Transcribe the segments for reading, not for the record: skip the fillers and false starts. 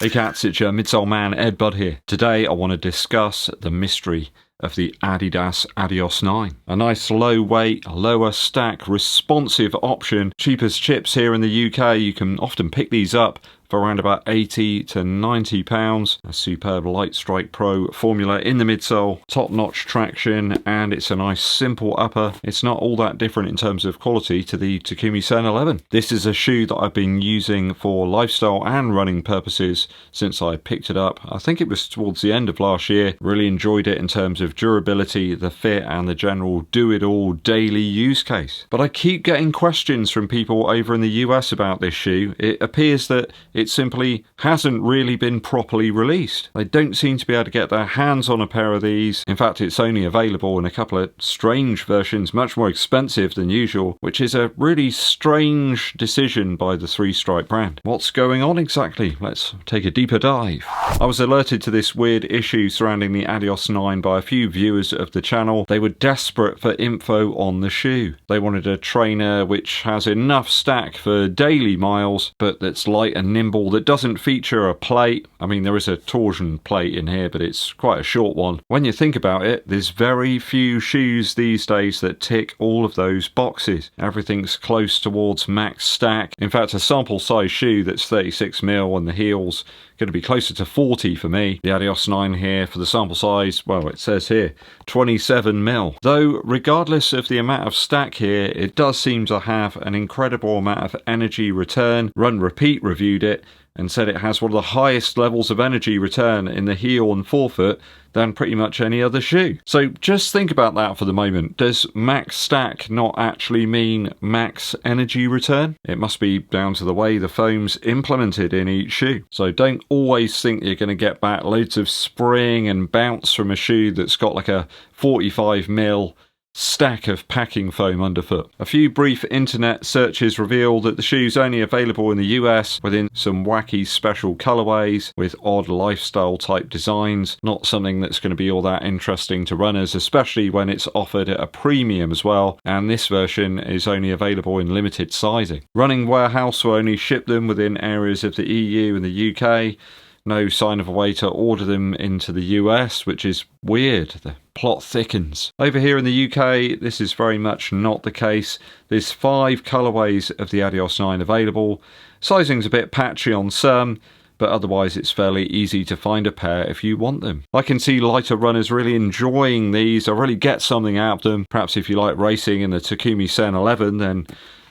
Hey cats, it's your midsole man EDDBUD here. Today I want to discuss the mystery of the ADIDAS ADIOS 9. A nice low weight, lower stack, responsive option. Cheap as chips here in the UK. You can often pick these up for around about 80 to 90 pounds. A superb Light Strike Pro formula in the midsole, top-notch traction, and it's a nice simple upper. It's not all that different in terms of quality to the Takumi Sen 11. This is a shoe that I've been using for lifestyle and running purposes since I picked it up. I think it was towards the end of last year. Really enjoyed it in terms of durability, the fit, and the general do-it-all daily use case. But I keep getting questions from people over in the US about this shoe. It appears that it simply hasn't really been properly released. They don't seem to be able to get their hands on a pair of these. In fact, it's only available in a couple of strange versions, much more expensive than usual, which is a really strange decision by the Three Stripe brand. What's going on exactly? Let's take a deeper dive. I was alerted to this weird issue surrounding the ADIOS 9 by a few viewers of the channel. They were desperate for info on the shoe. They wanted a trainer which has enough stack for daily miles, but that's light and nimble, that doesn't feature a plate. I mean, there is a torsion plate in here, but it's quite a short one. When you think about it, there's very few shoes these days that tick all of those boxes. Everything's close towards max stack. In fact, a sample size shoe that's 36mm and the heel's going to be closer to 40 for me. The ADIOS 9 here for the sample size, well, it says here 27mm. Though regardless of the amount of stack here, it does seem to have an incredible amount of energy return. Run Repeat reviewed it and said it has one of the highest levels of energy return in the heel and forefoot than pretty much any other shoe. So just think about that for the moment. Does max stack not actually mean max energy return? It must be down to the way the foam's implemented in each shoe. So don't always think you're going to get back loads of spring and bounce from a shoe that's got like a 45mm stack of packing foam underfoot. A few brief internet searches reveal that the shoe's only available in the US within some wacky special colorways with odd lifestyle type designs. Not something that's going to be all that interesting to runners, especially when it's offered at a premium as well, and this version is only available in limited sizing. Running Warehouse will only ship them within areas of the EU and the UK. No sign of a way to order them into the US, which is weird. The plot thickens. Over here in the UK, this is very much not the case. There's 5 colorways of the ADIOS 9 available. Sizing's a bit patchy on some, but otherwise it's fairly easy to find a pair if you want them. I can see lighter runners really enjoying these. I really get something out of them. Perhaps if you like racing in the Takumi Sen 11, then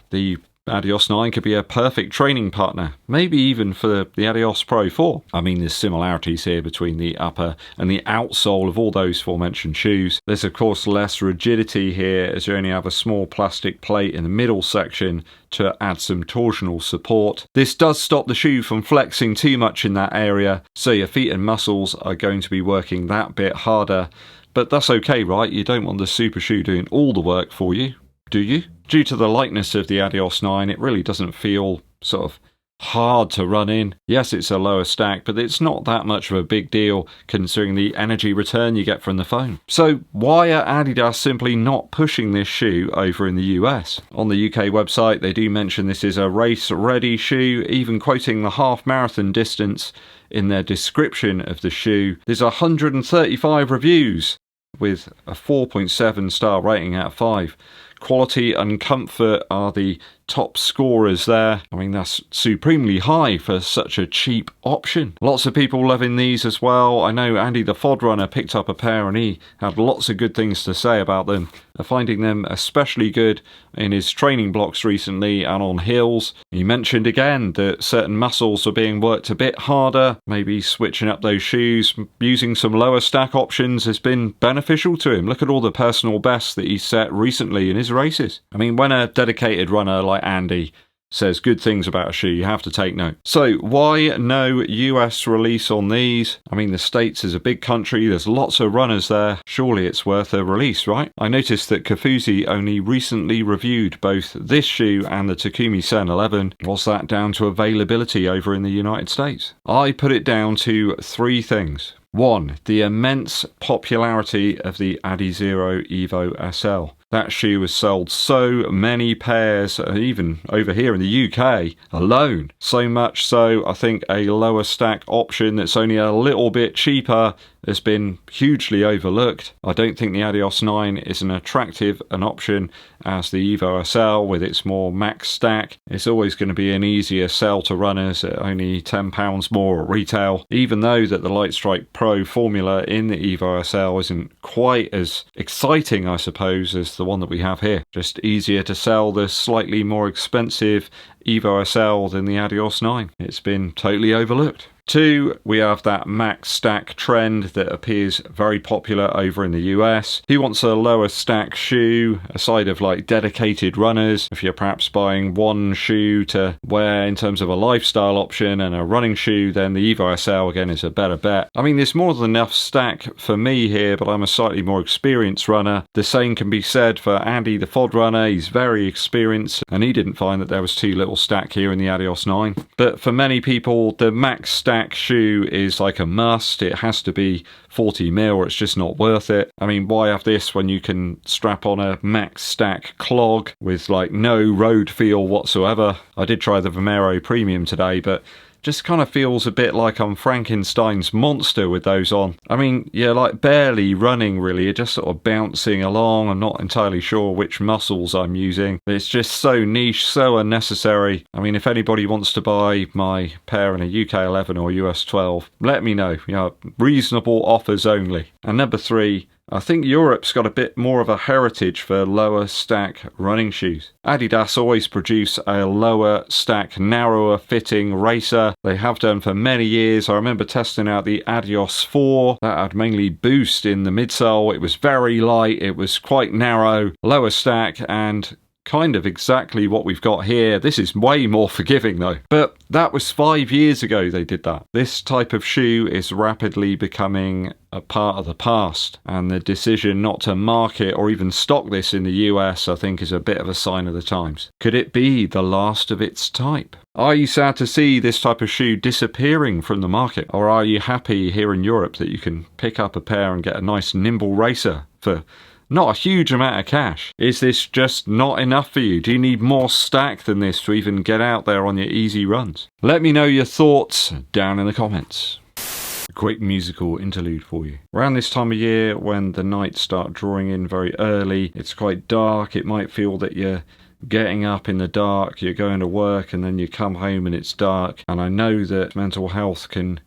the ADIOS 9 could be a perfect training partner, maybe even for the ADIOS Pro 4. I mean, there's similarities here between the upper and the outsole of all those aforementioned shoes. There's of course less rigidity here, as you only have a small plastic plate in the middle section to add some torsional support. This does stop the shoe from flexing too much in that area, so your feet and muscles are going to be working that bit harder. But that's okay, right? You don't want the super shoe doing all the work for you, do you? Due to the lightness of the ADIOS 9, it really doesn't feel sort of hard to run in. Yes, it's a lower stack, but it's not that much of a big deal considering the energy return you get from the foam. So why are Adidas simply not pushing this shoe over in the US? On the UK website, they do mention this is a race-ready shoe, even quoting the half marathon distance in their description of the shoe. There's 135 reviews with a 4.7 star rating out of 5. Quality and comfort are the top scorers there. I mean, that's supremely high for such a cheap option. Lots of people loving these as well. I know Andy the Fod Runner picked up a pair and he had lots of good things to say about them. Finding them especially good in his training blocks recently and on hills. He mentioned again that certain muscles are being worked a bit harder. Maybe switching up those shoes, using some lower stack options has been beneficial to him. Look at all the personal bests that he's set recently in his races. I mean, when a dedicated runner like Andy says good things about a shoe, you have to take note. So why no US release on these? I mean, the States is a big country, there's lots of runners there. Surely it's worth a release, right? I noticed that Kafuzi only recently reviewed both this shoe and the Takumi Sen 11. Was that down to availability over in the United States? I put it down to 3 things. 1. The immense popularity of the Adizero Evo SL. That shoe has sold so many pairs, even over here in the UK alone. So much so, I think a lower stack option that's only a little bit cheaper has been hugely overlooked. I don't think the Adios 9 is an attractive an option as the Evo SL with its more max stack. It's always going to be an easier sell to runners at only £10 more at retail, even though that the Lightstrike Pro formula in the Evo SL isn't quite as exciting, I suppose, as the one that we have here. Just easier to sell the slightly more expensive Evo SL than the Adios 9. It's been totally overlooked. 2, we have that max stack trend that appears very popular over in the US. Who wants a lower stack shoe, aside of like dedicated runners? If you're perhaps buying one shoe to wear in terms of a lifestyle option and a running shoe, then the Evo SL again is a better bet. I mean, there's more than enough stack for me here, but I'm a slightly more experienced runner. The same can be said for Andy, the FOD runner. He's very experienced and he didn't find that there was too little stack here in the Adios 9. But for many people, the max stack shoe is like a must. It has to be 40mm or it's just not worth it. I mean, why have this when you can strap on a max stack clog with like no road feel whatsoever? I did try the Vomero Premium today, but just kind of feels a bit like I'm Frankenstein's monster with those on. I mean, you're like barely running really, you're just sort of bouncing along. I'm not entirely sure which muscles I'm using. It's just so niche, so unnecessary. I mean, if anybody wants to buy my pair in a UK 11 or US 12, let me know. You know, reasonable offers only. And number 3, I think Europe's got a bit more of a heritage for lower stack running shoes. Adidas always produce a lower stack, narrower fitting racer. They have done for many years. I remember testing out the Adios 4 that had mainly boost in the midsole. It was very light, it was quite narrow, lower stack, and kind of exactly what we've got here. This is way more forgiving though. But that was 5 years ago they did that. This type of shoe is rapidly becoming a part of the past, and the decision not to market or even stock this in the US, I think, is a bit of a sign of the times. Could it be the last of its type? Are you sad to see this type of shoe disappearing from the market, or are you happy here in Europe that you can pick up a pair and get a nice nimble racer for not a huge amount of cash? Is this just not enough for you? Do you need more stack than this to even get out there on your easy runs? Let me know your thoughts down in the comments. A quick musical interlude for you. Around this time of year, when the nights start drawing in very early, it's quite dark, it might feel that you're getting up in the dark, you're going to work and then you come home and it's dark. And I know that mental health can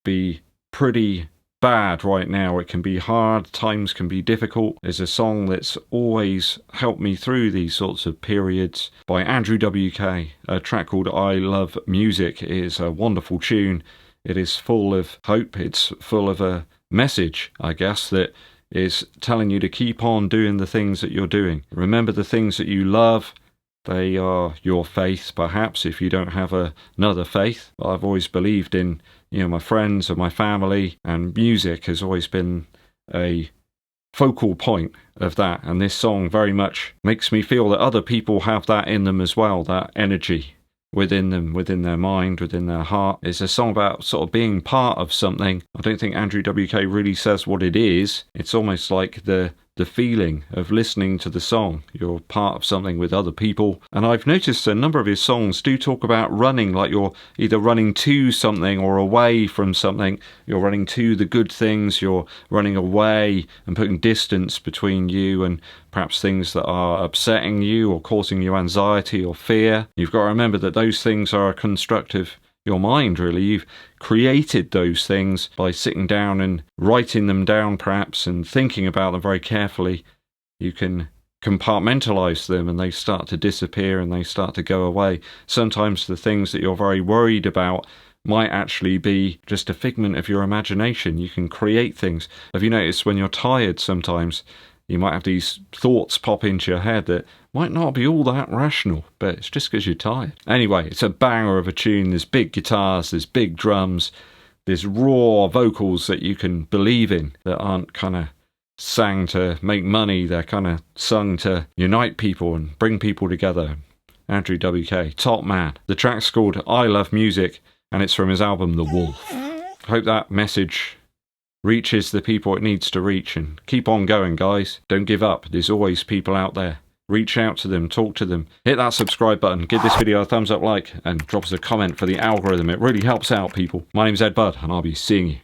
be pretty bad right now. It can be hard, times can be difficult. There's a song that's always helped me through these sorts of periods by Andrew WK, a track called I Love Music. It is a wonderful tune. It is full of hope. It's full of a message, I guess, that is telling you to keep on doing the things that you're doing. Remember the things that you love. They are your faith, perhaps, if you don't have another faith. I've always believed in, you know, my friends and my family, and music has always been a focal point of that. And this song very much makes me feel that other people have that in them as well, that energy within them, within their mind, within their heart. It's a song about sort of being part of something. I don't think Andrew WK really says what it is. It's almost like the feeling of listening to the song. You're part of something with other people. And I've noticed a number of his songs do talk about running, like you're either running to something or away from something. You're running to the good things, you're running away and putting distance between you and perhaps things that are upsetting you or causing you anxiety or fear. You've got to remember that those things are a construct of your mind, really. You've created those things by sitting down and writing them down, perhaps, and thinking about them very carefully. You can compartmentalize them and they start to disappear and they start to go away. Sometimes the things that you're very worried about might actually be just a figment of your imagination. You can create things. Have you noticed when you're tired sometimes, you might have these thoughts pop into your head that might not be all that rational, but it's just because you're tired. Anyway, it's a banger of a tune. There's big guitars, there's big drums, there's raw vocals that you can believe in that aren't kind of sang to make money. They're kind of sung to unite people and bring people together. Andrew WK, top man. The track's called I Love Music and it's from his album The Wolf. I hope that message reaches the people it needs to reach, and keep on going, guys. Don't give up. There's always people out there. Reach out to them, talk to them, hit that subscribe button, give this video a thumbs up like, and drop us a comment for the algorithm. It really helps out, people. My name's EDDBUD, and I'll be seeing you